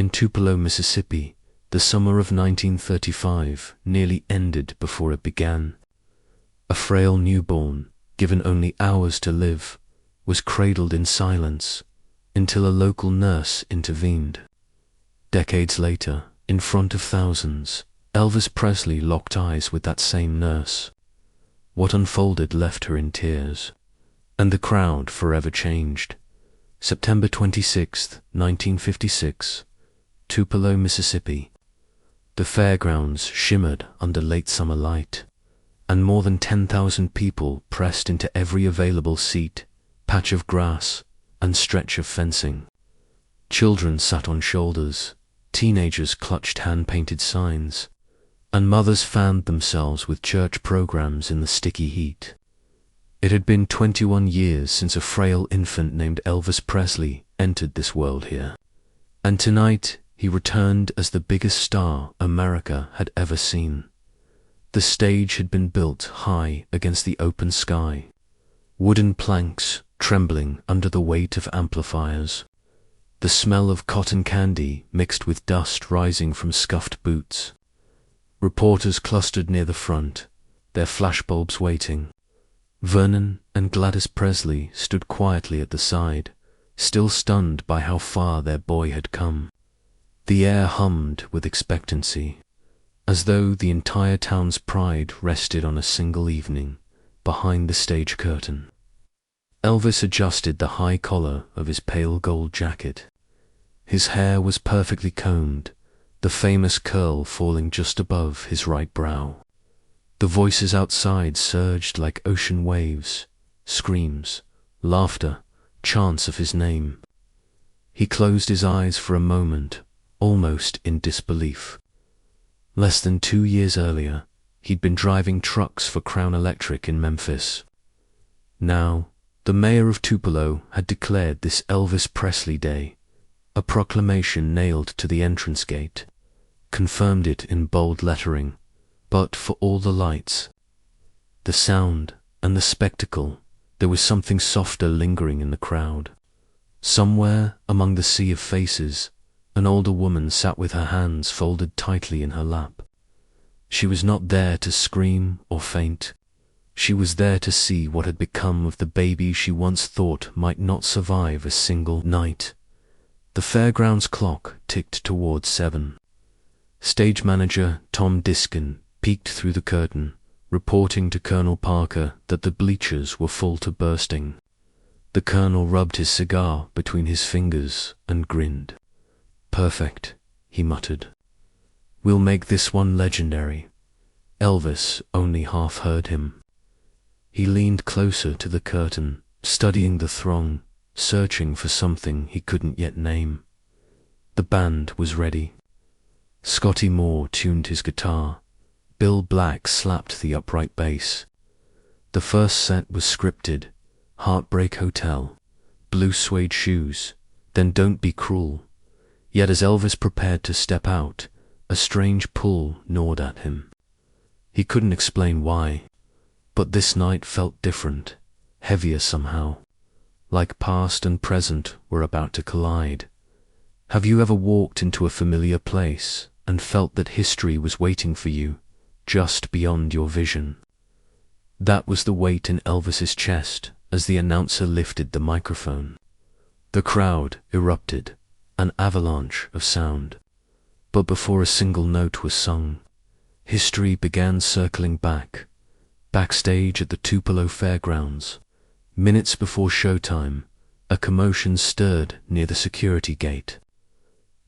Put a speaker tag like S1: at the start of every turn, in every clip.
S1: On Tupelo, Mississippi, the summer of 1935 nearly ended before it began. A frail newborn, given only hours to live, was cradled in silence until a local nurse intervened. Decades later, in front of thousands, Elvis Presley locked eyes with that same nurse. What unfolded left her in tears, and the crowd forever changed. September 26, 1956, Tupelo, Mississippi. The fairgrounds shimmered under late summer light, and more than 10,000 people pressed into every available seat, patch of grass, and stretch of fencing. Children sat on shoulders, teenagers clutched hand-painted signs, and mothers fanned themselves with church programs in the sticky heat. It had been 21 years since a frail infant named Elvis Presley entered this world here, and tonight he returned as the biggest star America had ever seen. The stage had been built high against the open sky, wooden planks trembling under the weight of amplifiers, the smell of cotton candy mixed with dust rising from scuffed boots. Reporters clustered near the front, their flashbulbs waiting. Vernon and Gladys Presley stood quietly at the side, still stunned by how far their boy had come. The air hummed with expectancy, as though the entire town's pride rested on a single evening behind the stage curtain. Elvis adjusted the high collar of his pale gold jacket. His hair was perfectly combed, the famous curl falling just above his right brow. The voices outside surged like ocean waves, screams, laughter, chants of his name. He closed his eyes for a moment, almost in disbelief. Less than 2 years earlier, he'd been driving trucks for Crown Electric in Memphis. Now, the mayor of Tupelo had declared this Elvis Presley Day, a proclamation nailed to the entrance gate, confirmed it in bold lettering. But for all the lights, the sound, and the spectacle, there was something softer lingering in the crowd. Somewhere among the sea of faces, an older woman sat with her hands folded tightly in her lap. She was not there to scream or faint. She was there to see what had become of the baby she once thought might not survive a single night. The fairgrounds clock ticked towards 7. Stage manager Tom Diskin peeked through the curtain, reporting to Colonel Parker that the bleachers were full to bursting. The colonel rubbed his cigar between his fingers and grinned. "Perfect," he muttered. "We'll make this one legendary." Elvis only half heard him. He leaned closer to the curtain, studying the throng, searching for something he couldn't yet name. The band was ready. Scotty Moore tuned his guitar. Bill Black slapped the upright bass. The first set was scripted: Heartbreak Hotel, Blue Suede Shoes, then Don't Be Cruel. Yet as Elvis prepared to step out, a strange pull gnawed at him. He couldn't explain why, but this night felt different, heavier somehow, like past and present were about to collide. Have you ever walked into a familiar place and felt that history was waiting for you, just beyond your vision? That was the weight in Elvis's chest as the announcer lifted the microphone. The crowd erupted, an avalanche of sound. But before a single note was sung, history began circling back. Backstage at the Tupelo Fairgrounds, minutes before showtime, a commotion stirred near the security gate.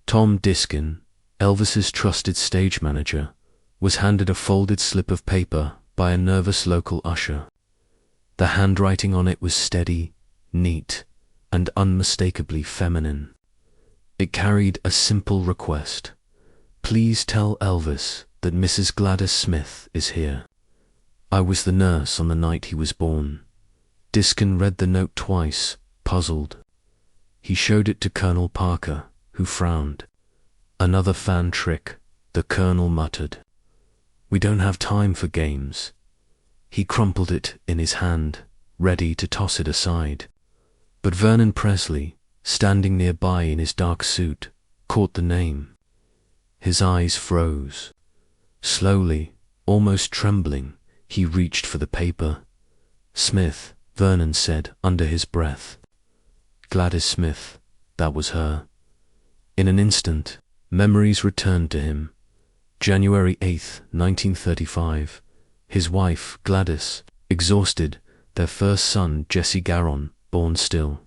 S1: Tom Diskin, Elvis's trusted stage manager, was handed a folded slip of paper by a nervous local usher. The handwriting on it was steady, neat, and unmistakably feminine. It carried a simple request: "Please tell Elvis that Mrs. Gladys Smith is here. I was the nurse on the night he was born." Diskin read the note twice, puzzled. He showed it to Colonel Parker, who frowned. "Another fan trick," the colonel muttered. "We don't have time for games." He crumpled it in his hand, ready to toss it aside. But Vernon Presley, standing nearby in his dark suit, caught the name. His eyes froze. Slowly, almost trembling, he reached for the paper. Smith, Vernon said under his breath. Gladys Smith, that was her. In an instant, memories returned to him. January 8th, 1935. His wife, Gladys, exhausted, their first son, Jesse Garon, born still.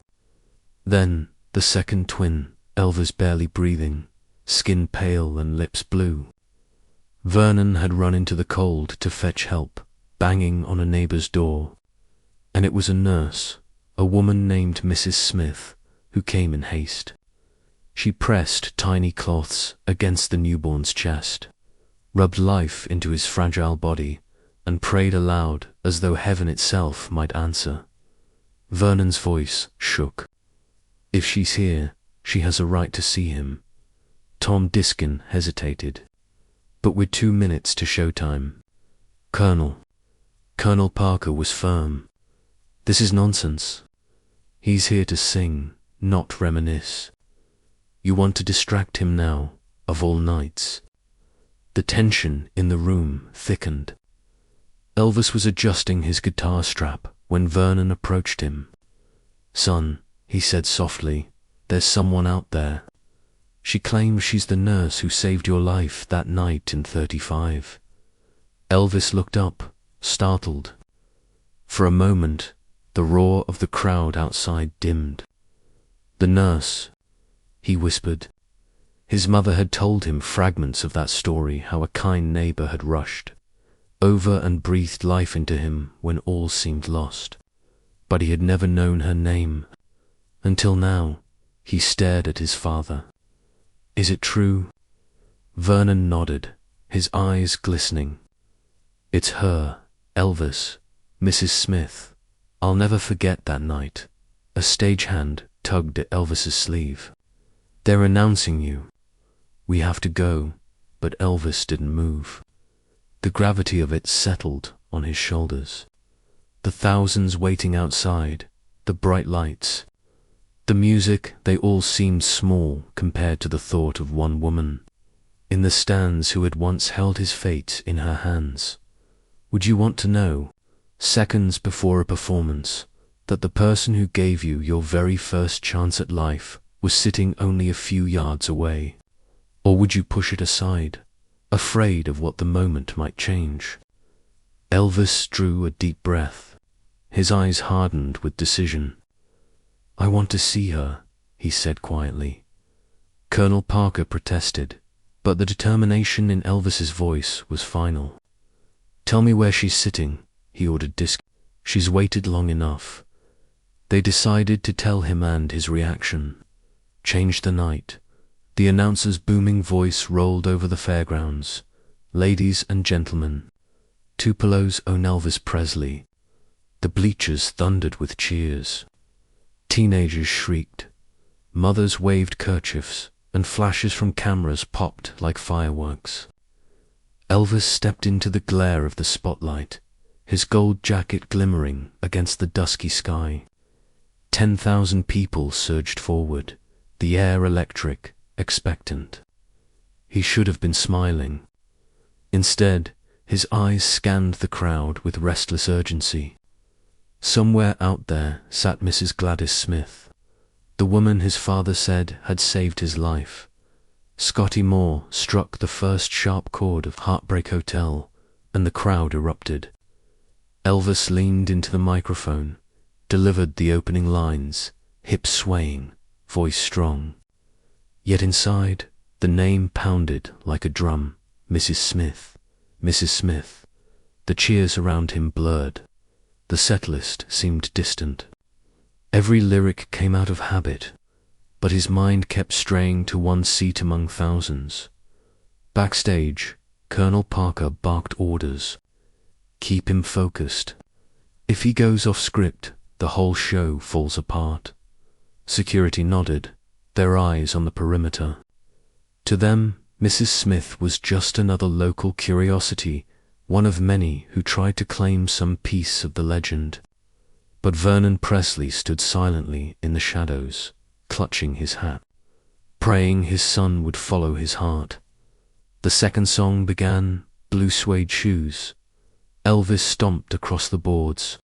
S1: Then, the second twin, Elvis barely breathing, skin pale and lips blue. Vernon had run into the cold to fetch help, banging on a neighbor's door. And it was a nurse, a woman named Mrs. Smith, who came in haste. She pressed tiny cloths against the newborn's chest, rubbed life into his fragile body, and prayed aloud as though heaven itself might answer. Vernon's voice shook. If she's here, she has a right to see him. Tom Diskin hesitated. But with 2 minutes to showtime. Colonel Parker was firm. This is nonsense. He's here to sing, not reminisce. You want to distract him now, of all nights. The tension in the room thickened. Elvis was adjusting his guitar strap when Vernon approached him. Son, he said softly, there's someone out there. She claims she's the nurse who saved your life that night in 35. Elvis looked up, startled. For a moment, the roar of the crowd outside dimmed. The nurse, he whispered. His mother had told him fragments of that story, how a kind neighbor had rushed over and breathed life into him when all seemed lost. But he had never known her name. Until now, he stared at his father. Is it true? Vernon nodded, his eyes glistening. It's her, Elvis, Mrs. Smith. I'll never forget that night. A stagehand tugged at Elvis's sleeve. They're announcing you. We have to go, but Elvis didn't move. The gravity of it settled on his shoulders. The thousands waiting outside, the bright lights, the music, they all seemed small compared to the thought of one woman in the stands who had once held his fate in her hands. Would you want to know, seconds before a performance, that the person who gave you your very first chance at life was sitting only a few yards away? Or would you push it aside, afraid of what the moment might change? Elvis drew a deep breath. His eyes hardened with decision. I want to see her, he said quietly. Colonel Parker protested, but the determination in Elvis's voice was final. Tell me where she's sitting, he ordered Disc. She's waited long enough. They decided to tell him, and his reaction changed the night. The announcer's booming voice rolled over the fairgrounds. Ladies and gentlemen, Tupelo's own Elvis Presley. The bleachers thundered with cheers. Teenagers shrieked. Mothers waved kerchiefs, and flashes from cameras popped like fireworks. Elvis stepped into the glare of the spotlight, his gold jacket glimmering against the dusky sky. 10,000 people surged forward, the air electric, expectant. He should have been smiling. Instead, his eyes scanned the crowd with restless urgency. Somewhere out there sat Mrs. Gladys Smith, the woman his father said had saved his life. Scotty Moore struck the first sharp chord of Heartbreak Hotel, and the crowd erupted. Elvis leaned into the microphone, delivered the opening lines, hips swaying, voice strong. Yet inside, the name pounded like a drum. Mrs. Smith, Mrs. Smith. The cheers around him blurred. The setlist seemed distant. Every lyric came out of habit, but his mind kept straying to one seat among thousands. Backstage, Colonel Parker barked orders. Keep him focused. If he goes off script, the whole show falls apart. Security nodded, their eyes on the perimeter. To them, Mrs. Smith was just another local curiosity, one of many who tried to claim some piece of the legend. But Vernon Presley stood silently in the shadows, clutching his hat. praying his son would follow his heart. The second song began, Blue Suede Shoes. Elvis stomped across the boards,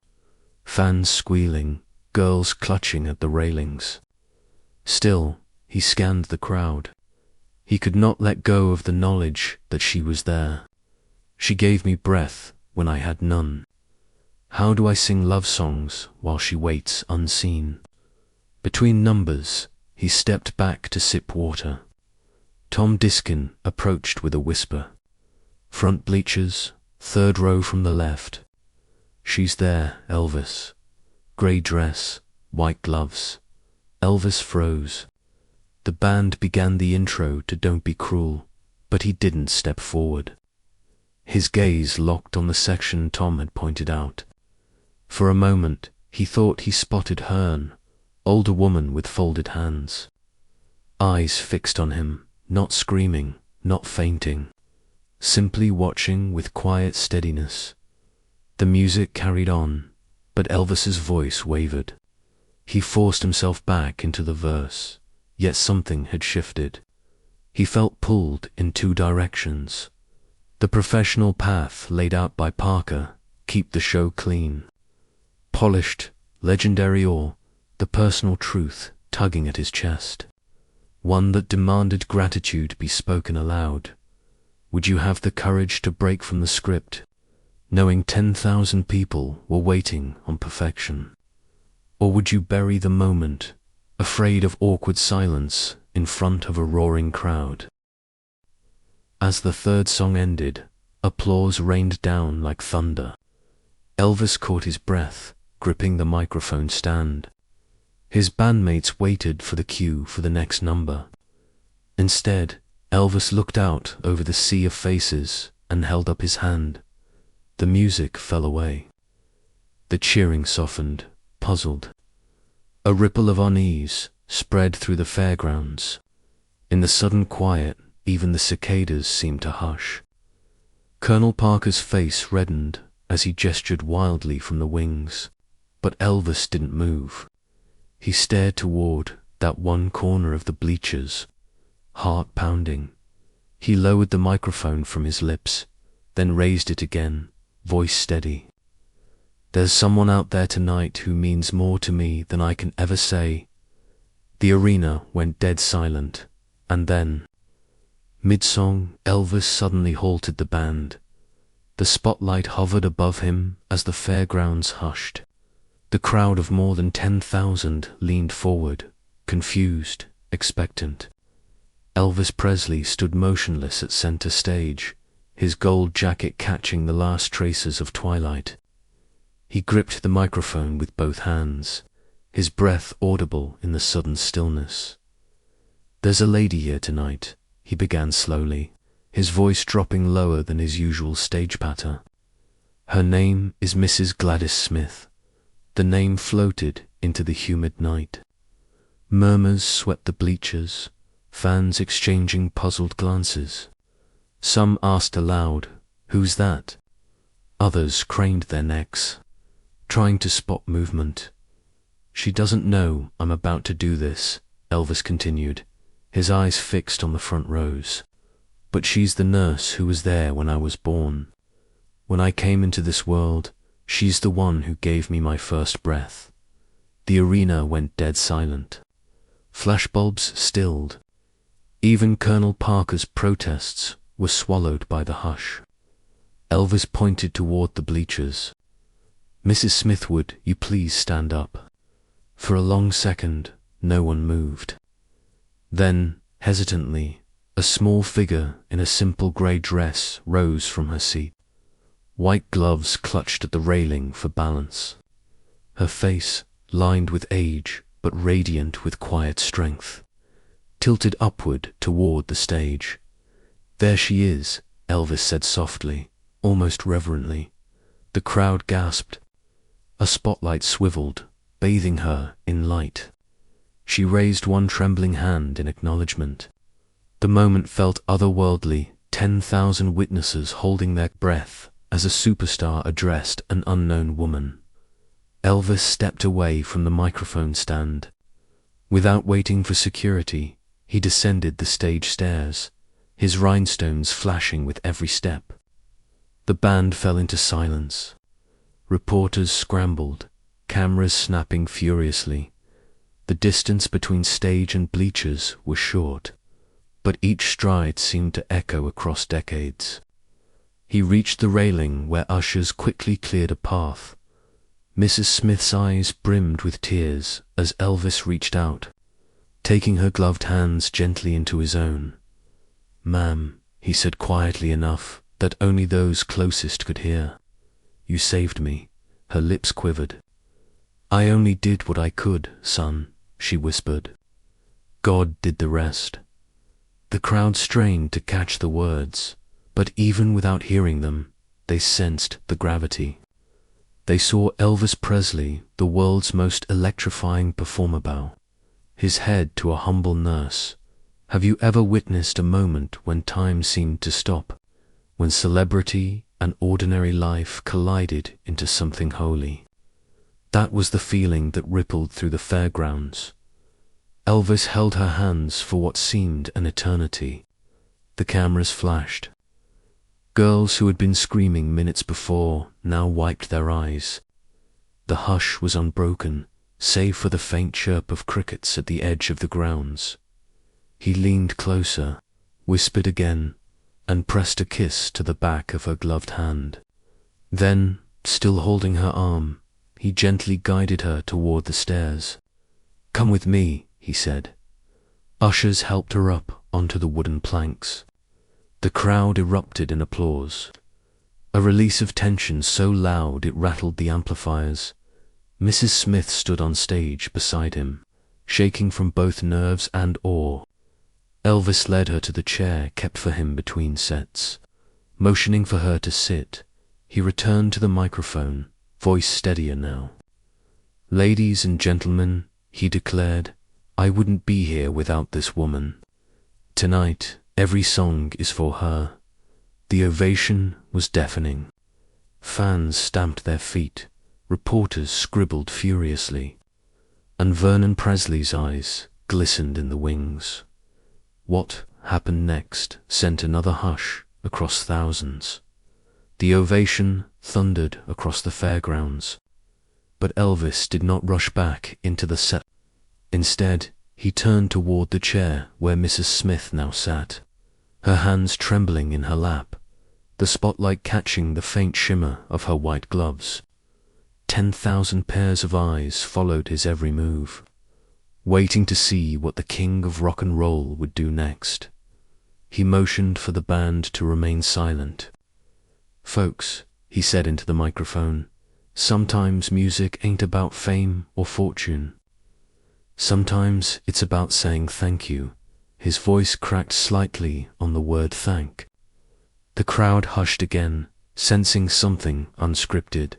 S1: fans squealing, girls clutching at the railings. Still, he scanned the crowd. He could not let go of the knowledge that she was there. She gave me breath when I had none. How do I sing love songs while she waits unseen? Between numbers, he stepped back to sip water. Tom Diskin approached with a whisper. Front bleachers, third row from the left. She's there, Elvis. Grey dress, white gloves. Elvis froze. The band began the intro to Don't Be Cruel, but he didn't step forward. His gaze locked on the section Tom had pointed out. For a moment, he thought he spotted Hearn, older woman with folded hands. Eyes fixed on him, not screaming, not fainting, simply watching with quiet steadiness. The music carried on, but Elvis's voice wavered. He forced himself back into the verse, yet something had shifted. He felt pulled in two directions. The professional path laid out by Parker, keep the show clean. Polished, legendary, or the personal truth tugging at his chest. One that demanded gratitude be spoken aloud. Would you have the courage to break from the script, knowing 10,000 people were waiting on perfection? Or would you bury the moment, afraid of awkward silence in front of a roaring crowd? As the third song ended, applause rained down like thunder. Elvis caught his breath, gripping the microphone stand. His bandmates waited for the cue for the next number. Instead, Elvis looked out over the sea of faces and held up his hand. The music fell away. The cheering softened, puzzled. A ripple of unease spread through the fairgrounds. In the sudden quiet, even the cicadas seemed to hush. Colonel Parker's face reddened as he gestured wildly from the wings, but Elvis didn't move. He stared toward that one corner of the bleachers, heart pounding. He lowered the microphone from his lips, then raised it again, voice steady. There's someone out there tonight who means more to me than I can ever say. The arena went dead silent, and then, mid-song, Elvis suddenly halted the band. The spotlight hovered above him as the fairgrounds hushed. The crowd of more than 10,000 leaned forward, confused, expectant. Elvis Presley stood motionless at center stage, his gold jacket catching the last traces of twilight. He gripped the microphone with both hands, his breath audible in the sudden stillness. There's a lady here tonight, he began slowly, his voice dropping lower than his usual stage patter. Her name is Mrs. Gladys Smith. The name floated into the humid night. Murmurs swept the bleachers, fans exchanging puzzled glances. Some asked aloud, "Who's that?" Others craned their necks, trying to spot movement. She doesn't know I'm about to do this, Elvis continued, his eyes fixed on the front rows. But she's the nurse who was there when I was born. When I came into this world, she's the one who gave me my first breath. The arena went dead silent. Flashbulbs stilled. Even Colonel Parker's protests were swallowed by the hush. Elvis pointed toward the bleachers. "Mrs. Smith, would you please stand up?" For a long second, no one moved. Then, hesitantly, a small figure in a simple grey dress rose from her seat. White gloves clutched at the railing for balance. Her face, lined with age but radiant with quiet strength, tilted upward toward the stage. "There she is," Elvis said softly, almost reverently. The crowd gasped. A spotlight swiveled, bathing her in light. She raised one trembling hand in acknowledgement. The moment felt otherworldly, 10,000 witnesses holding their breath as a superstar addressed an unknown woman. Elvis stepped away from the microphone stand. Without waiting for security, He descended the stage stairs, his rhinestones flashing with every step. The band fell into silence. Reporters scrambled, cameras snapping furiously. The distance between stage and bleachers was short, but each stride seemed to echo across decades. He reached the railing where ushers quickly cleared a path. Mrs. Smith's eyes brimmed with tears as Elvis reached out, taking her gloved hands gently into his own. "Ma'am," he said quietly enough that only those closest could hear. "You saved me." Her lips quivered. "I only did what I could, son," she whispered. "God did the rest." The crowd strained to catch the words, but even without hearing them, they sensed the gravity. They saw Elvis Presley, the world's most electrifying performer, bow his head to a humble nurse. Have you ever witnessed a moment when time seemed to stop, when celebrity and ordinary life collided into something holy? That was the feeling that rippled through the fairgrounds. Elvis held her hands for what seemed an eternity. The cameras flashed. Girls who had been screaming minutes before now wiped their eyes. The hush was unbroken, save for the faint chirp of crickets at the edge of the grounds. He leaned closer, whispered again, and pressed a kiss to the back of her gloved hand. Then, still holding her arm, he gently guided her toward the stairs. "Come with me," he said. Ushers helped her up onto the wooden planks. The crowd erupted in applause. A release of tension so loud it rattled the amplifiers. Mrs. Smith stood on stage beside him, shaking from both nerves and awe. Elvis led her to the chair kept for him between sets. Motioning for her to sit, he returned to the microphone, voice steadier now. "Ladies and gentlemen," he declared, "I wouldn't be here without this woman. Tonight, every song is for her." The ovation was deafening. Fans stamped their feet, reporters scribbled furiously, and Vernon Presley's eyes glistened in the wings. What happened next sent another hush across thousands. The ovation thundered across the fairgrounds, but Elvis did not rush back into the set. Instead, he turned toward the chair where Mrs. Smith now sat, her hands trembling in her lap, the spotlight catching the faint shimmer of her white gloves. 10,000 pairs of eyes followed his every move, waiting to see what the king of rock and roll would do next. He motioned for the band to remain silent. "Folks," he said into the microphone, "sometimes music ain't about fame or fortune. Sometimes it's about saying thank you." His voice cracked slightly on the word thank. The crowd hushed again, sensing something unscripted.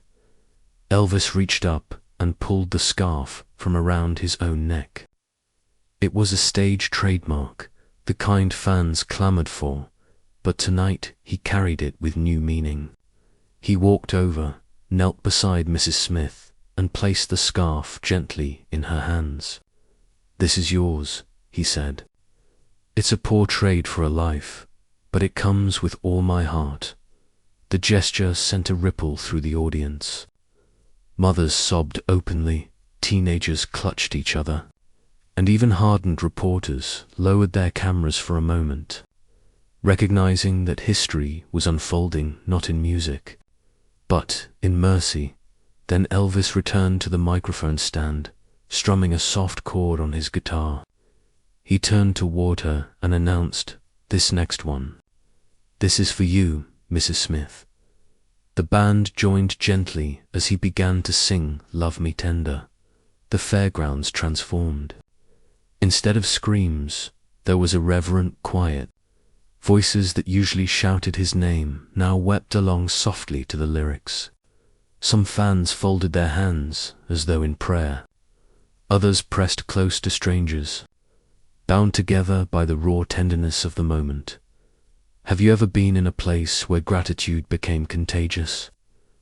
S1: Elvis reached up and pulled the scarf from around his own neck. It was a stage trademark, the kind fans clamored for, but tonight he carried it with new meaning. He walked over, knelt beside Mrs. Smith, and placed the scarf gently in her hands. "This is yours," he said. "It's a poor trade for a life, but it comes with all my heart." The gesture sent a ripple through the audience. Mothers sobbed openly, teenagers clutched each other, and even hardened reporters lowered their cameras for a moment, recognizing that history was unfolding not in music, but in mercy. Then Elvis returned to the microphone stand, strumming a soft chord on his guitar. He turned toward her and announced, "This next one. This is for you, Mrs. Smith." The band joined gently as he began to sing "Love Me Tender." The fairgrounds transformed. Instead of screams, there was a reverent quiet. Voices that usually shouted his name now wept along softly to the lyrics. Some fans folded their hands as though in prayer. Others pressed close to strangers, bound together by the raw tenderness of the moment. Have you ever been in a place where gratitude became contagious,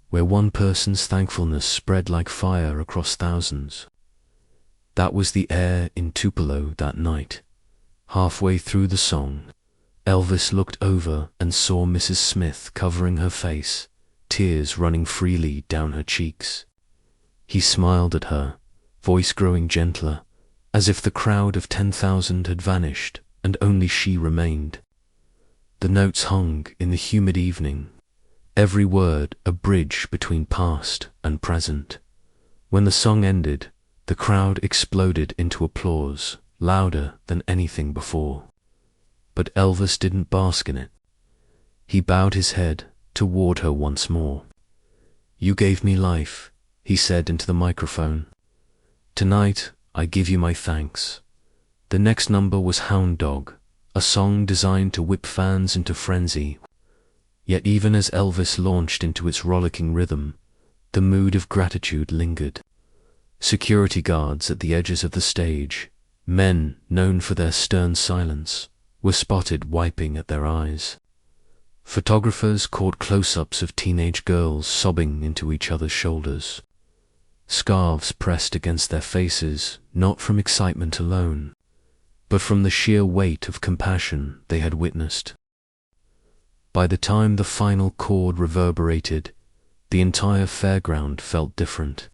S1: where one person's thankfulness spread like fire across thousands? That was the air in Tupelo that night. Halfway through the song, Elvis looked over and saw Mrs. Smith covering her face, tears running freely down her cheeks. He smiled at her, voice growing gentler, as if the crowd of 10,000 had vanished and only she remained. The notes hung in the humid evening, every word a bridge between past and present. When the song ended, the crowd exploded into applause, louder than anything before. But Elvis didn't bask in it. He bowed his head toward her once more. "You gave me life," he said into the microphone. "Tonight, I give you my thanks." The next number was Hound Dog, a song designed to whip fans into frenzy. Yet even as Elvis launched into its rollicking rhythm, the mood of gratitude lingered. Security guards at the edges of the stage, men known for their stern silence, were spotted wiping at their eyes. Photographers caught close-ups of teenage girls sobbing into each other's shoulders. Scarves pressed against their faces, not from excitement alone, but from the sheer weight of compassion they had witnessed. By the time the final chord reverberated, the entire fairground felt different.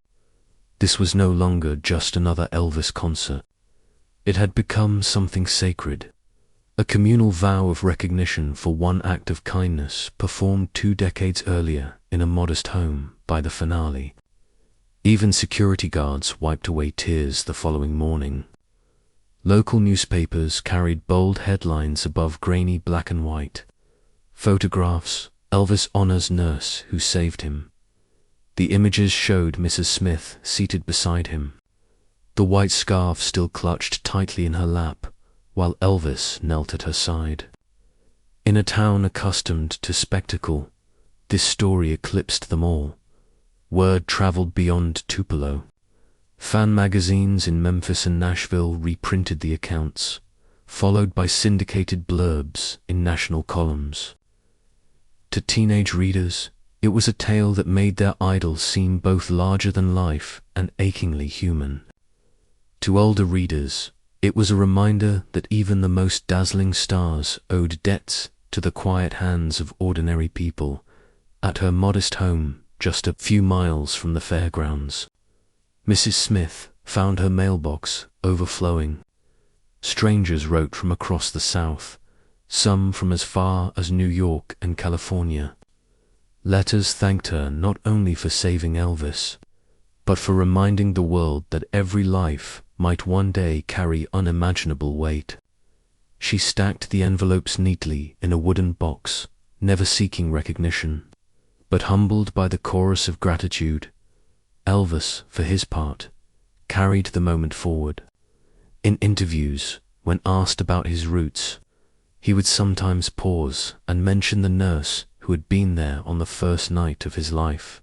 S1: This was no longer just another Elvis concert. It had become something sacred, a communal vow of recognition for one act of kindness performed 2 decades earlier in a modest home by the finale. Even security guards wiped away tears the following morning. Local newspapers carried bold headlines above grainy black and white. Photographs, "Elvis honors nurse who saved him." The images showed Mrs. Smith seated beside him, the white scarf still clutched tightly in her lap, while Elvis knelt at her side. In a town accustomed to spectacle, this story eclipsed them all. Word traveled beyond Tupelo. Fan magazines in Memphis and Nashville reprinted the accounts, followed by syndicated blurbs in national columns. To teenage readers, it was a tale that made their idol seem both larger than life and achingly human. To older readers, it was a reminder that even the most dazzling stars owed debts to the quiet hands of ordinary people at her modest home just a few miles from the fairgrounds. Mrs. Smith found her mailbox overflowing. Strangers wrote from across the South, some from as far as New York and California. Letters thanked her not only for saving Elvis, but for reminding the world that every life might one day carry unimaginable weight. She stacked the envelopes neatly in a wooden box, never seeking recognition, but humbled by the chorus of gratitude. Elvis, for his part, carried the moment forward. In interviews, when asked about his roots, he would sometimes pause and mention the nurse who had been there on the first night of his life.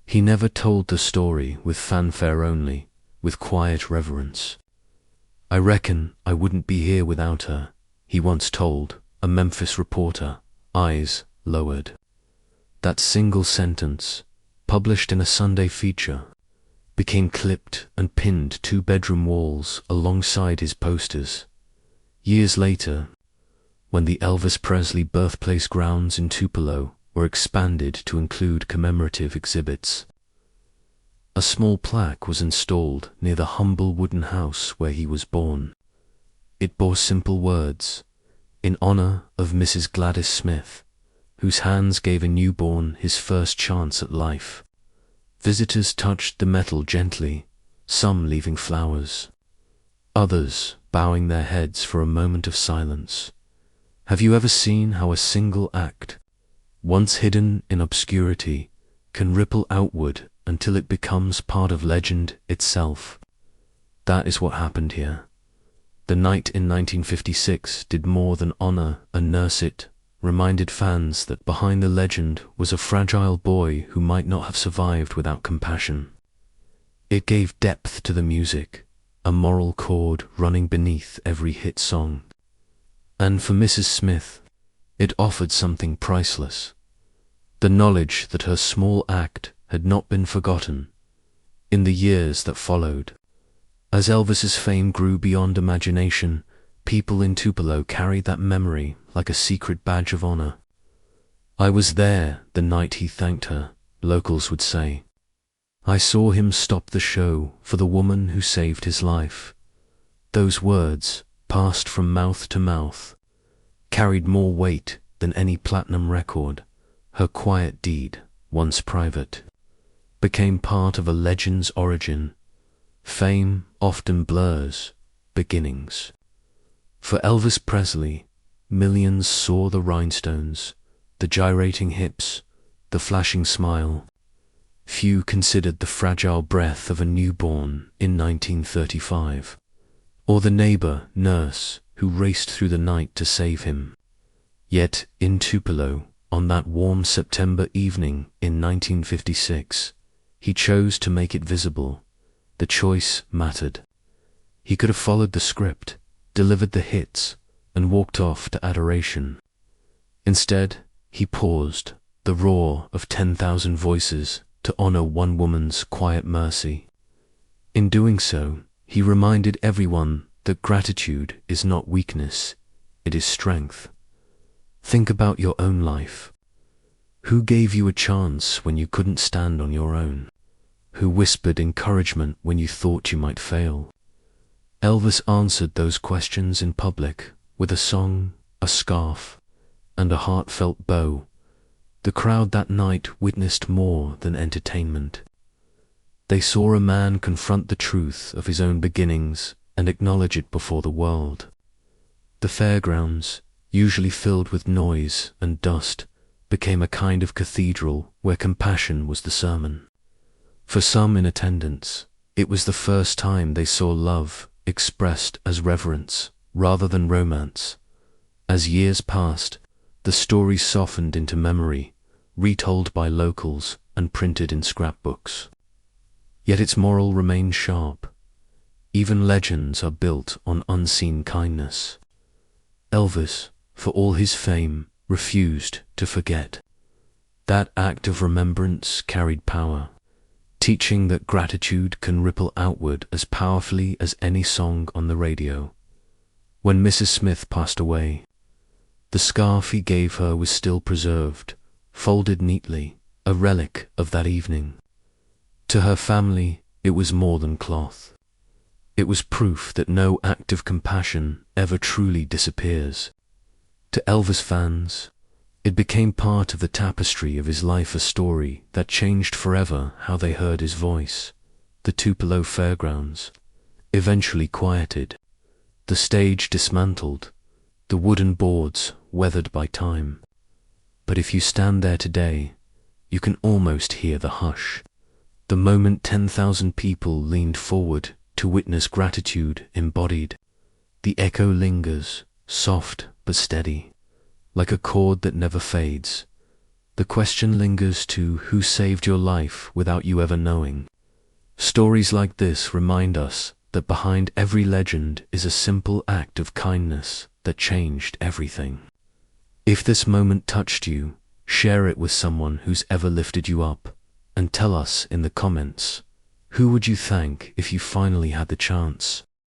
S1: He never told the story with fanfare only, with quiet reverence. "I reckon I wouldn't be here without her," he once told a Memphis reporter, eyes lowered. That single sentence, published in a Sunday feature, became clipped and pinned 2-bedroom walls alongside his posters. Years later, when the Elvis Presley birthplace grounds in Tupelo were expanded to include commemorative exhibits, a small plaque was installed near the humble wooden house where he was born. It bore simple words, "In honor of Mrs. Gladys Smith, whose hands gave a newborn his first chance at life." Visitors touched the metal gently, some leaving flowers, others bowing their heads for a moment of silence. Have you ever seen how a single act, once hidden in obscurity, can ripple outward until it becomes part of legend itself? That is what happened here. The night in 1956 did more than honor and nurse it, reminded fans that behind the legend was a fragile boy who might not have survived without compassion. It gave depth to the music, a moral chord running beneath every hit song. And for Mrs. Smith, it offered something priceless, the knowledge that her small act had not been forgotten. In the years that followed, as Elvis's fame grew beyond imagination, People in Tupelo carried that memory like a secret badge of honor. "I was there the night he thanked her," locals would say. "I saw him stop the show for the woman who saved his life." Those words, passed from mouth to mouth, carried more weight than any platinum record. Her quiet deed, once private, became part of a legend's origin. Fame often blurs beginnings. For Elvis Presley, millions saw the rhinestones, the gyrating hips, the flashing smile. Few considered the fragile breath of a newborn in 1935, or the neighbor nurse who raced through the night to save him. Yet in Tupelo, on that warm September evening in 1956, he chose to make it visible. The choice mattered. He could have followed the script, delivered the hits, and walked off to adoration. Instead, he paused, the roar of 10,000 voices, to honor one woman's quiet mercy. In doing so, he reminded everyone that gratitude is not weakness, it is strength. Think about your own life. Who gave you a chance when you couldn't stand on your own? Who whispered encouragement when you thought you might fail? Elvis answered those questions in public with a song, a scarf, and a heartfelt bow. The crowd that night witnessed more than entertainment. They saw a man confront the truth of his own beginnings and acknowledge it before the world. The fairgrounds, usually filled with noise and dust, became a kind of cathedral where compassion was the sermon. For some in attendance, it was the first time they saw love expressed as reverence rather than romance. As years passed, the story softened into memory, retold by locals and printed in scrapbooks. Yet its moral remained sharp. Even legends are built on unseen kindness. Elvis, for all his fame, refused to forget. That act of remembrance carried power, teaching that gratitude can ripple outward as powerfully as any song on the radio. When Mrs. Smith passed away, the scarf he gave her was still preserved, folded neatly, a relic of that evening. To her family, it was more than cloth. It was proof that no act of compassion ever truly disappears. To Elvis fans, it became part of the tapestry of his life, a story that changed forever how they heard his voice. The Tupelo Fairgrounds, eventually quieted, the stage dismantled, the wooden boards weathered by time. But if you stand there today, you can almost hear the hush. The moment 10,000 people leaned forward to witness gratitude embodied, the echo lingers, soft but steady, like a chord that never fades. The question lingers to who saved your life without you ever knowing. Stories like this remind us that behind every legend is a simple act of kindness that changed everything. If this moment touched you, share it with someone who's ever lifted you up, and tell us in the comments, who would you thank if you finally had the chance?